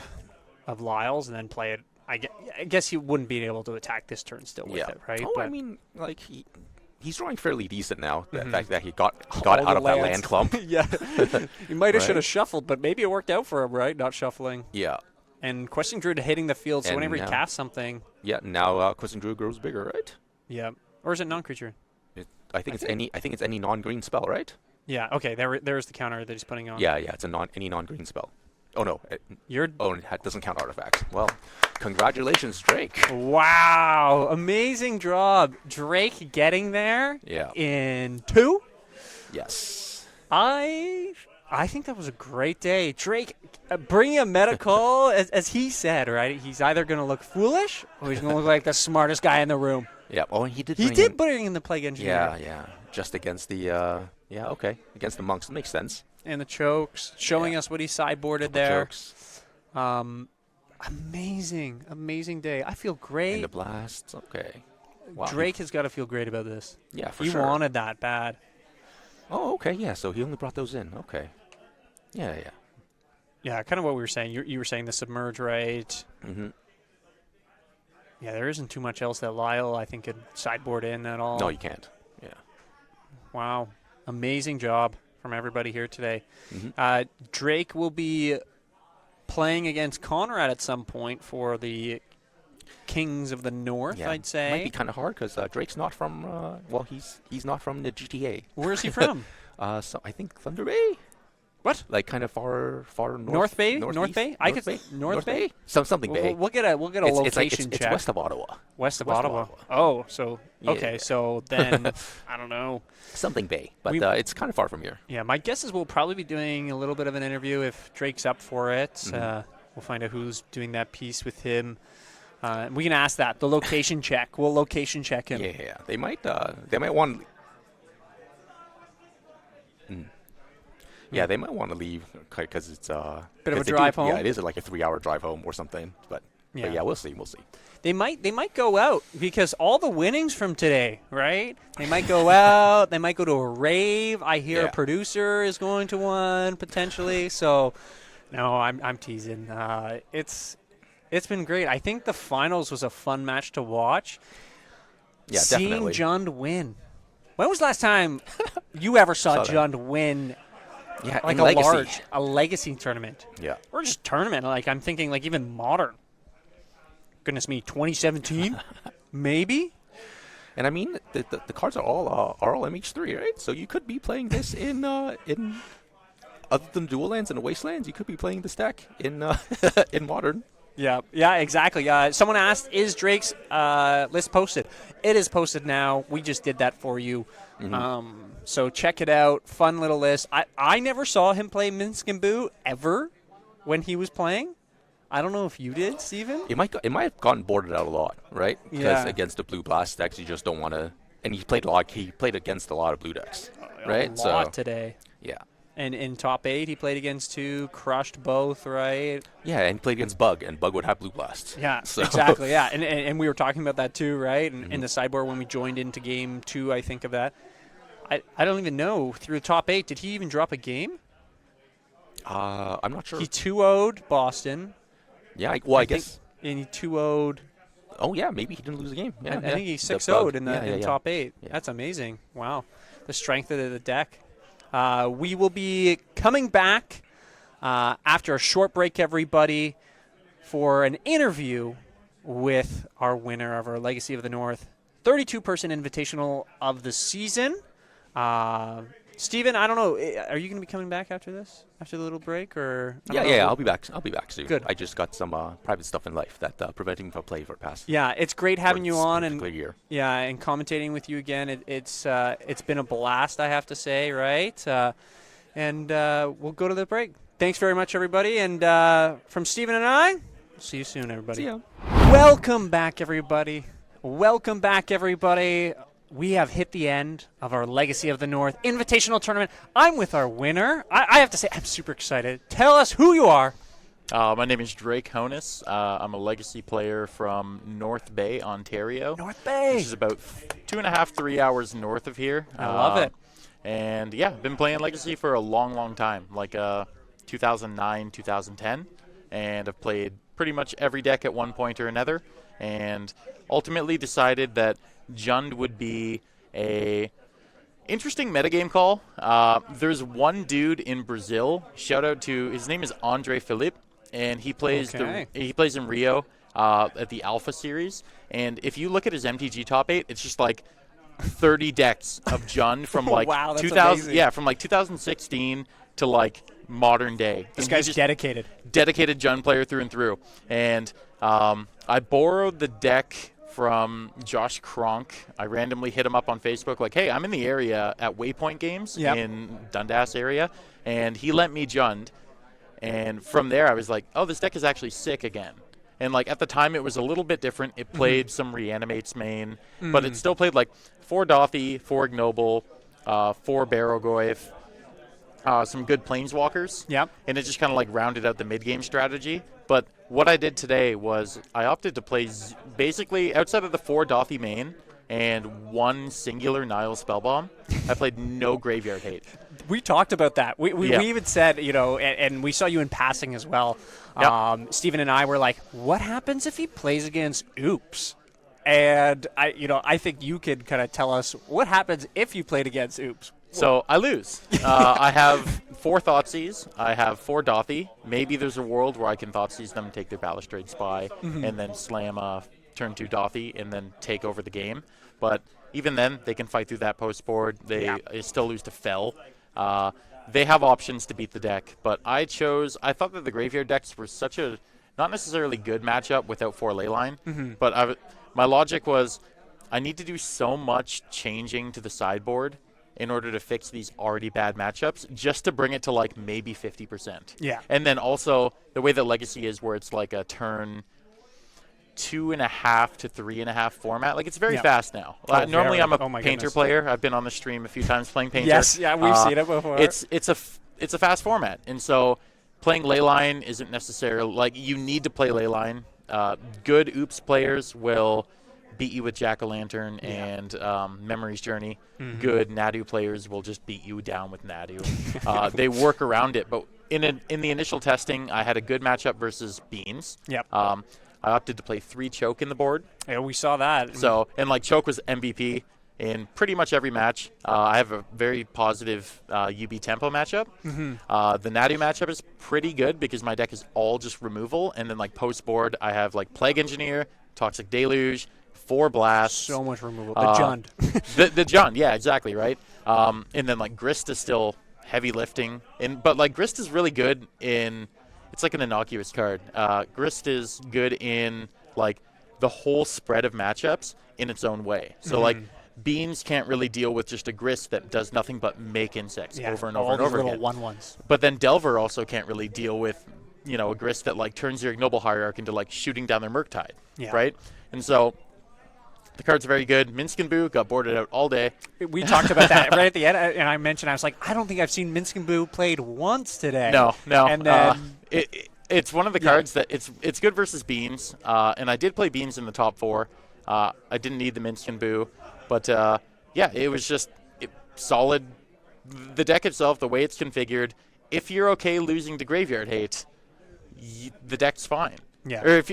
of Lyle's and then play it. I guess he wouldn't be able to attack this turn still with Yeah. it, right? Oh, But I mean, like he's drawing fairly decent now. The fact that he got all out the of that lands. land clump. yeah. He might have should Right? have shuffled, but maybe it worked out for him, right? Not shuffling. Yeah. And Questing Druid hitting the field, so And whenever he now- casts something, Yeah. Now Questing Druid grows bigger, right? yeah. Or is it non-creature? I think it's any non-green spell, right? Yeah, okay, there's the counter that he's putting on. Yeah. It's any non-green spell. Oh no. You're It doesn't count artifacts. Well, congratulations, Drake. Wow, amazing draw. Drake getting there Yeah. in 2. Yes. I think that was a great day. Drake bringing a medical, as he said, right? He's either going to look foolish or he's going to look like the smartest guy in the room. Yeah. Oh, and he did. He bring did in- bring in the Plague Engineer. Yeah. Just against the. Okay. Against the monks, it makes sense. And the chokes, showing Yeah. us what he sideboarded Couple there. Jokes. Amazing day. I feel great. And the blasts. Okay. Wow. Drake has got to feel great about this. Yeah, for He sure. wanted that bad. Oh, okay. Yeah. So he only brought those in. Okay. Yeah. Yeah, kind of what we were saying. You were saying the submerge, right? Mm-hmm. Yeah, there isn't too much else that Lyle, I think, could sideboard in at all. No, you can't. Yeah. Wow. Amazing job from everybody here today. Mhm. Drake will be playing against Conrad at some point for the Kings of the North, Yeah. I'd say. Might be kind of hard because Drake's not from. He's not from the GTA. Where's he from? So I think Thunder Bay. What? Like kind of far north. North Bay? Northeast? North Bay? I could Bay? North Bay? Something Bay. We'll get a It's location it's check. west of Ottawa. West of west of Ottawa. Ottawa. Oh, so okay, Yeah. so then I don't know. Something Bay, but We- it's kind of far from here. Yeah, my guess is we'll probably be doing a little bit of an interview if Drake's up for it. Mhm. We'll find out who's doing that piece with him. We can ask that. The location check. We'll location check him. Yeah. They might want. Yeah, they might want to leave because it's Bit of 'cause a they drive do, home? Yeah, it is like a 3-hour drive home or something. But yeah, we'll see. They might go out because all the winnings from today, right? They might go out. They might go to a rave. I hear Yeah. a producer is going to one potentially. So, no, I'm teasing. It's been great. I think the finals was a fun match to watch. Yeah, Seeing definitely. Jund win. When was the last time you ever saw Saw that. Jund win Yeah, like in a Legacy. legacy tournament? Yeah. Or just tournament. Like I'm thinking like even modern. Goodness me, 2017? Maybe? And I mean, the cards are all MH3, right? So you could be playing this in other than dual lands and wastelands, you could be playing this deck in in modern. Yeah, exactly. Someone asked, is Drake's list posted? It is posted now. We just did that for you. Mm-hmm. So check it out. Fun little list. I never saw him play Minsk and Boo ever when he was playing. I don't know if you did, Steven. It might have gotten boarded out a lot, right? Because Yeah. against the blue blast decks, you just don't want to. And he played against a lot of blue decks, right? A lot today. Yeah. And in top 8, he played against 2, crushed both, right? Yeah, and he played against Bug, and Bug would have blue blasts. Yeah, So- exactly. Yeah, and we were talking about that too, right? And in Mm-hmm. the sideboard when we joined into game 2, I think of that. I don't even know. Through the top 8, did he even drop a game? I'm not sure. He 2-0'd Boston. Yeah, I think, guess. And he 2-0'd. Oh, yeah, maybe he didn't lose a game. Yeah, I think he The 6-0'd bug. in the top 8. Yeah. That's amazing. Wow. The strength of the deck. We will be coming back after a short break, everybody, for an interview with our winner of our Legacy of the North 32-person invitational of the season. Steven, I don't know. Are you going to be coming back after this? After the little break? Or Yeah, I'll be back. I'll be back soon. Good. I just got some private stuff in life that preventing me from playing for the past. Yeah, it's great having you on and year. yeah, and commentating with you again. It's been a blast, I have to say, right? And we'll go to the break. Thanks very much, everybody. And from Steven and I, see you soon, everybody. See ya. Welcome back, everybody. Welcome back, everybody. We have hit the end of our Legacy of the North Invitational Tournament. I'm with our winner. I have to say, I'm super excited. Tell us who you are. My name is Drake Honus. I'm a Legacy player from North Bay, Ontario. North Bay. Which is about 2.5, 3 hours north of here. I love it. And yeah, been playing Legacy for a long, long time, like 2009, 2010. And I've played pretty much every deck at one point or another. And ultimately decided that Jund would be a interesting metagame call. There's one dude in Brazil. Shout out to his name is Andre Felipe, and he plays he plays in Rio at the Alpha series. And if you look at his MTG top 8, it's just like 30 decks of Jund from like wow, that's 2000. amazing. Yeah, from like 2016 to like modern day. This And guy's he's just dedicated. dedicated Jund player through and through. And I borrowed the deck from Josh Kronk. I randomly hit him up on Facebook like, hey, I'm in the area at Waypoint Games in Dundas area, and he lent me Jund. And from there, I was like, oh, this deck is actually sick again. And like at the time, it was a little bit different. It played some Reanimates main, but it still played like 4 Dothy, 4 Ignoble, 4 Barrogoyf, some good Planeswalkers. Yep. And it just kind of like rounded out the mid-game strategy. But what I did today was I opted to play basically outside of the 4 Dothy main and 1 singular Nile Spellbomb, I played no Graveyard Hate. We talked about that. We Yeah. even said, and we saw you in passing as well. Yep. Steven and I were like, what happens if he plays against Oops? And I think you could kind of tell us what happens if you played against Oops. So I lose. I have 4 Thoughtseize. I have 4 Dothy. Maybe there's a world where I can Thoughtseize them, take their Balustrade Spy, and then slam a turn 2 Dothy and then take over the game. But even then, they can fight through that post board. They still lose to Fell. They have options to beat the deck. But I thought that the Graveyard decks were such a not necessarily good matchup without 4 Leyline. But my logic was I need to do so much changing to the sideboard in order to fix these already bad matchups, just to bring it to like maybe 50%. Yeah. And then also the way that Legacy is, where it's like a turn 2.5 to 3.5 format. Like it's very fast now. Normally I'm a Painter player. I've been on the stream a few times playing Painter. Yes, yeah, we've seen it before. It's a fast format, and so playing Leyline isn't necessarily like you need to play Leyline. Good Oops players will beat you with Jack-o'-lantern and Memory's Journey. Good Nadu players will just beat you down with Nadu. They work around it, but in the initial testing, I had a good matchup versus Beans. Yep. I opted to play 3 Choke in the board. Yeah, we saw that. So, and like Choke was MVP in pretty much every match. I have a very positive UB tempo matchup. The Nadu matchup is pretty good because my deck is all just removal, and then like post board, I have like Plague Engineer, Toxic Deluge, 4 Blasts. So much removal. The Jund. the Jund, yeah, exactly, right? And then like Grist is still heavy lifting, but like Grist is really good in. It's like an innocuous card. Grist is good in like the whole spread of matchups in its own way. So like Beans can't really deal with just a Grist that does nothing but make insects over and over and over again. All ones. But then Delver also can't really deal with a Grist that like turns your Ignoble Hierarch into like shooting down their Murktide, right? And so the card's very good. Minsk and Boo got boarded out all day. We talked about that right at the end, and I mentioned, I was like, I don't think I've seen Minsk and Boo played once today. No. And then it's one of the cards that it's good versus Beans, and I did play Beans in the top 4. I didn't need the Minsk and Boo, but it was just solid. The deck itself, the way it's configured, if you're okay losing to Graveyard Hate, the deck's fine. Yeah. Or if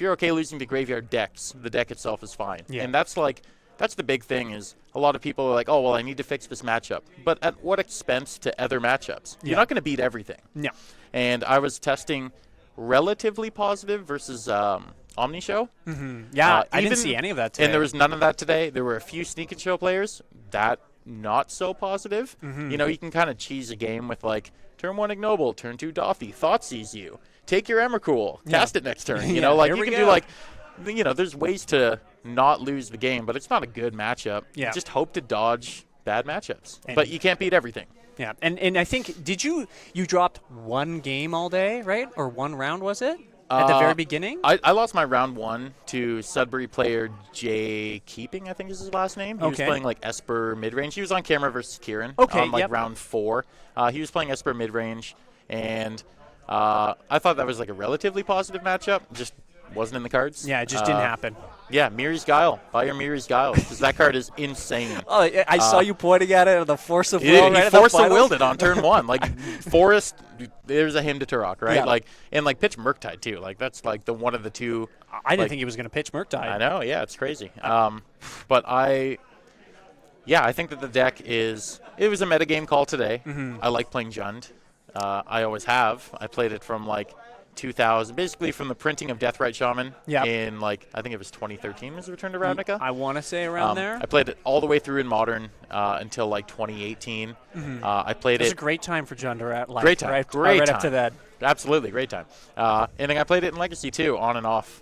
you're okay losing to graveyard decks, the deck itself is fine. Yeah. And that's the big thing is a lot of people are like, oh, well, I need to fix this matchup. But at what expense to other matchups? Yeah. You're not going to beat everything. No. And I was testing relatively positive versus Omni Show. Yeah, I even- didn't see any of that today. And there was none of that today. There were a few Sneak and Show players that not so positive. Mm-hmm. You know, you can kind of cheese a game with like turn 1 Ignoble, turn 2 Dothy, Thoughtseize you, take your Emrakul, cast it next turn. You Yeah, know, like here you we can go. do like, you know, there's ways to not lose the game, but it's not a good matchup. Yeah. Just hope to dodge bad matchups. And- But you can't beat everything. Yeah, and I think you dropped one game all day, right? Or one round, was it? At the very beginning? I lost my round 1 to Sudbury player Jay Keeping, I think is his last name. He was Okay. playing like Esper mid-range. He was on camera versus Kieran Okay, on like yep. round 4. He was playing Esper mid-range, and I thought that was like a relatively positive matchup. Just wasn't in the cards. Yeah, it just didn't happen. Yeah, Miri's Guile. Buy your Miri's Guile because that card is insane. Oh, I saw you pointing at it on the Force of He Will, right? at the forced the finals. willed it on turn 1. Like Forest, there's a hymn to Turok, right? Yeah. Like and like pitch Murktide too. Like that's like the one of the two. I didn't like- think he was going to pitch Murktide. I know, yeah, it's crazy. But I think that the deck it was a metagame call today. I like playing Jund. I always have. I played it from like 2000, basically from the printing of Deathrite Shaman Yep. in like, I think it was 2013 was the Return to Ravnica. I want to say around there. I played it all the way through in Modern until like 2018. I played It was it. a great time for Junder at Life. Great time. Right, Great right up to time. that. Absolutely, great time. And then I played it in Legacy too, on and off.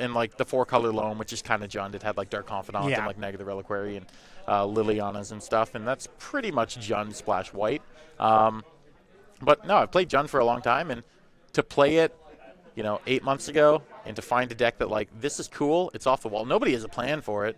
In like the 4-color loam, which is kind of Jund. It had like Dark Confidant Yeah. and like Negative Reliquary and Lilianas and stuff, and that's pretty much Jund splash white. But no, I've played Jund for a long time, and to play it, 8 months ago, and to find a deck that like this is cool, it's off the wall. Nobody has a plan for it.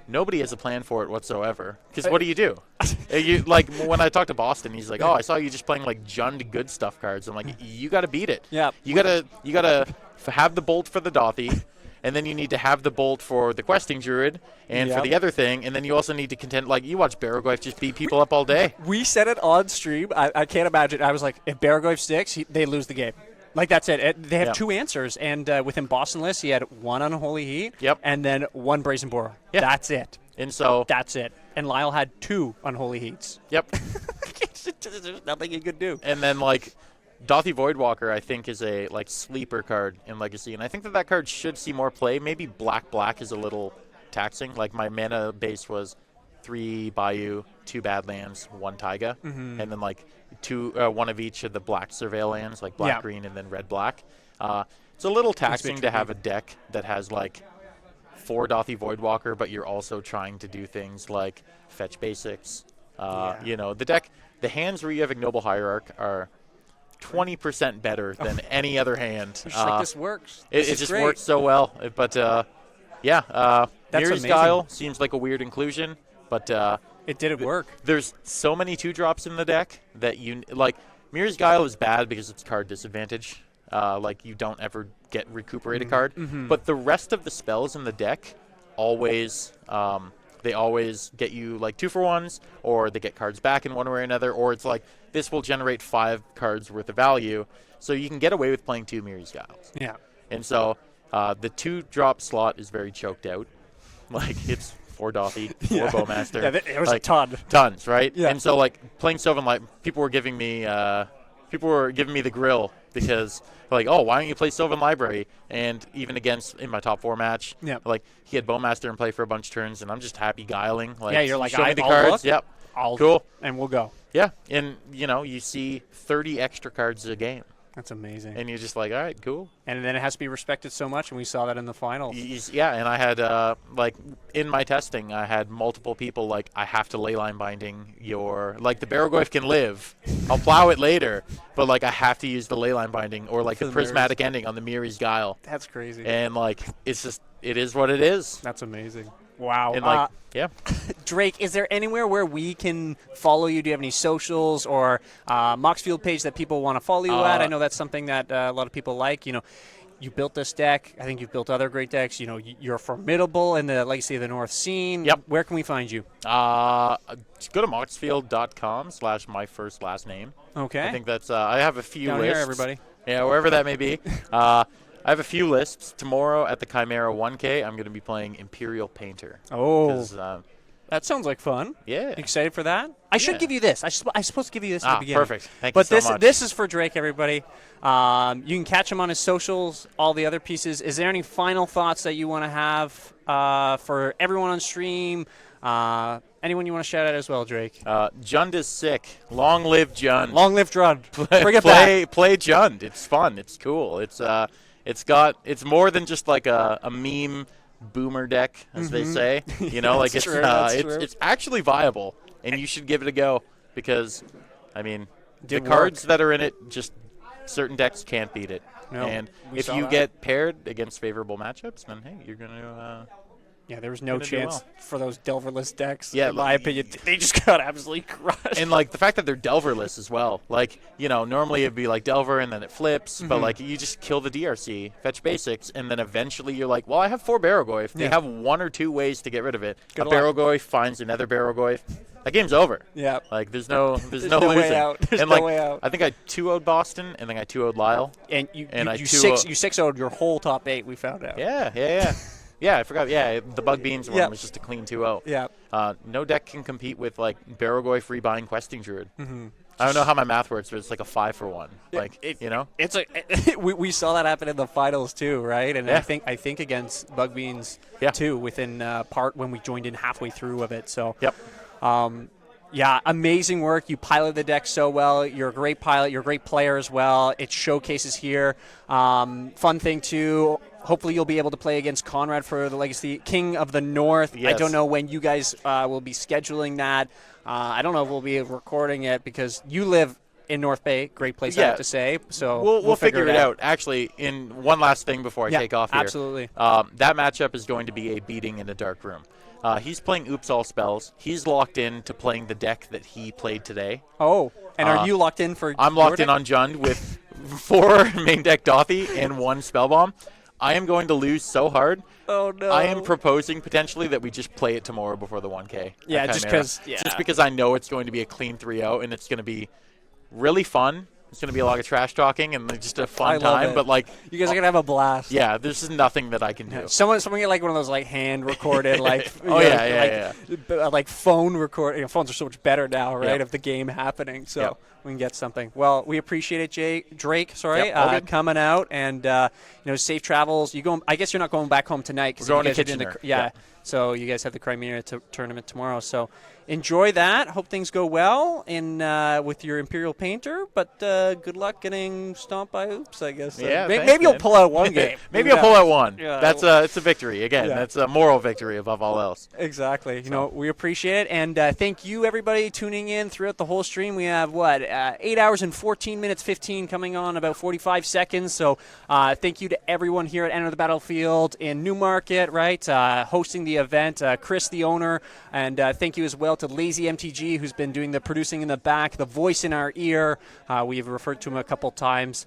Nobody has a plan for it whatsoever. Because what do? You like when I talked to Boston, he's like, "Oh, I saw you just playing like Jund good stuff cards." I'm like, "You got to beat it. Yeah. You gotta have the bolt for the Dothy, and then you need to have the bolt for the questing druid, and for Yep. the other thing, and then you also need to contend. Like you watch Baraglyph just beat people up all day. We said it on stream. I can't imagine. I was like, if Baraglyph sticks, they lose the game. Like, that's it. They have Yeah. 2 answers. And within Boston list, he had 1 Unholy Heat. Yep. And then 1 Brazen Boar. Yeah. That's it. And so, That's it. And Lyle had 2 Unholy Heats. yep. There's nothing he could do. And then like Dothy Voidwalker, I think, is a like sleeper card in Legacy, and I think that card should see more play. Maybe black is a little taxing. Like my mana base was 3 Bayou, 2 Badlands, 1 Taiga, and then like 1 of each of the black Surveil lands, like black Yeah. green and then red black. It's a little taxing to tricky. have a deck that has like 4 Dothy Voidwalker, but you're also trying to do things like fetch basics. The hands where you have Ignoble Hierarch are 20% better than any other hand. Just like, this works. It This is just great. works so well. But That's Mirror's amazing. Guile seems like a weird inclusion, but It didn't work. there's so many 2-drops in the deck that Mirror's Guile is bad because it's card disadvantage. Like you don't ever get recuperate a card, but the rest of the spells in the deck always they always get you like 2-for-1s, or they get cards back in one way or another, or it's like this will generate 5 cards worth of value, so you can get away with playing 2 Mirror's Guiles. Yeah. And so the 2-drop slot is very choked out. Like it's 4 Dothy, 4 Bowmaster. Yeah, it was like, a ton. Tons, right? Yeah. And so like playing Sylvan Light, people were giving me the grill because like, oh, why don't you play Sylvan Library? And even in my top 4 match, Yeah. like he had Bowmaster in play for a bunch of turns, and I'm just happy guiling. Like, Yeah, you're like, show me the I'll cards. look. Yep. I'll Cool. And we'll go. Yeah, and you see 30 extra cards a game, That's amazing. and you're just like, all right, cool. And then it has to be respected so much, and we saw that in the finals. Yeah, and I had like in my testing, I had multiple people like, I have to leyline binding your like the Baraglyph can live. I'll plow it later, but like I have to use the leyline binding or like For the the prismatic ending on the Miri's Guile, That's crazy. and like it is what it is. That's amazing. Wow. And like yeah, Drake, is there anywhere where we can follow you? Do you have any socials or Moxfield page that people want to follow you at? I know that's something that a lot of people like. You built this deck. I think you've built other great decks. You're formidable in the Legacy of the North scene. Yep. Where can we find you? go to moxfield.com/my first last name. Okay. I think that's I have a few Down lists. here, everybody. Yeah, wherever that may be. I have a few lists. Tomorrow at the Chimera 1K, I'm going to be playing Imperial Painter. Oh, 'Cause, that sounds like fun. yeah. Excited for that? I should Yeah. give you this. I'm supposed to give you this at the beginning. Perfect. Thank But you so much. this is for Drake, everybody. You can catch him on his socials, all the other pieces. Is there any final thoughts that you want to have for everyone on stream? Anyone you want to shout out as well, Drake? Jund is sick. Long live Jund. Long live Drud. Bring it back. Play Jund. It's fun. It's cool. It's more than just like a meme boomer deck, as they say. You know, like That's true, that's true. it's actually viable, and you should give it a go because, I mean, the Did cards work. that are in it, just certain decks can't beat it. No, and we if saw you that. get paired against favorable matchups, then hey, you're gonna. Yeah, there was no Gonna do chance well. for those Delverless decks. Yeah, in my opinion, they just got absolutely crushed. And like the fact that they're Delverless as well. Like, you know, normally it'd be like Delver and then it flips, but like you just kill the DRC, fetch basics, and then eventually you're like, well, I have 4 Barogoyf. They Yeah. have 1 or 2 ways to get rid of it. Good a luck. Barogoyf finds another Barogoyf. That game's over. Yeah. Like there's no no way losing. out. There's and no like way out. I think I 2-0'd Boston and then I 2-0'd Lyle. And you And I 6-0'd your whole top 8, we found out. Yeah. Yeah, I forgot. Yeah, the Bug Beans one Yep. was just a clean 2-0. Yeah. No deck can compete with like Barogoyf rebuying Questing Druid. I don't know how my math works, but it's like a 5-for-1. Like, you know? It's we saw that happen in the finals too, right? And Yeah. I think against Bug Beans Yeah. too within part when we joined in halfway through of it. So Yep. yeah, amazing work. You pilot the deck so well. You're a great pilot. You're a great player as well. It showcases here. Fun thing too. Hopefully you'll be able to play against Conrad for the Legacy King of the North. I Yes. don't know when you guys will be scheduling that. I don't know if we'll be recording it because you live in North Bay. Great place, I Yeah. have to say. So We'll figure it out. Actually, in one last thing before I Yeah, take off here. absolutely. That matchup is going to be a beating in a dark room. He's playing Oops All Spells. He's locked in to playing the deck that he played today. Oh, and are you locked in for? I'm your locked in deck? on Jund with 4 main deck Dothy and 1 Spellbomb. I am going to lose so hard. Oh no! I am proposing potentially that we just play it tomorrow before the 1K. Yeah, at just Chimera. 'cause- yeah. Just because I know it's going to be a clean 3-0 and it's going to be really fun. It's going to be a lot of trash talking and just a I fun love time. it. But like, You guys are gonna have a blast. yeah, there's just nothing that I can do. Someone get like one of those like hand recorded like Oh, you know, yeah, like phone record. You know, phones are so much better now, right? Yep. Of the game happening, so Yep. we can get something. Well, we appreciate it, Drake. Sorry, Yep, all good. coming out and safe travels. You go. I guess you're not going back home tonight because We're going you to guys are doing Kitchener. yeah. Yeah. So you guys have the Crimea tournament tomorrow. So enjoy that. Hope things go well in with your Imperial Painter. But good luck getting stomped by Oops, I guess. Yeah, maybe thanks, you'll man. pull out one game. Maybe I'll pull out one. Yeah. That's it's a victory again. Yeah. That's a moral victory above all else. Exactly. You know, we appreciate it. And thank you, everybody, tuning in throughout the whole stream. We have, 8 hours and 14 minutes, 15 coming on, about 45 seconds. So thank you to everyone here at Enter the Battlefield in Newmarket, right, hosting the event, Chris, the owner. And thank you as well to Lazy MTG, who's been doing the producing in the back, the voice in our ear. We've referred to him a couple times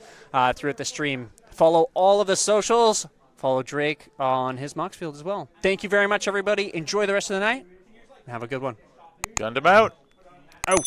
throughout the stream. Follow all of the socials. Follow Drake on his Moxfield as well. Thank you very much, everybody. Enjoy the rest of the night. And have a good one. Gunned him out. Out.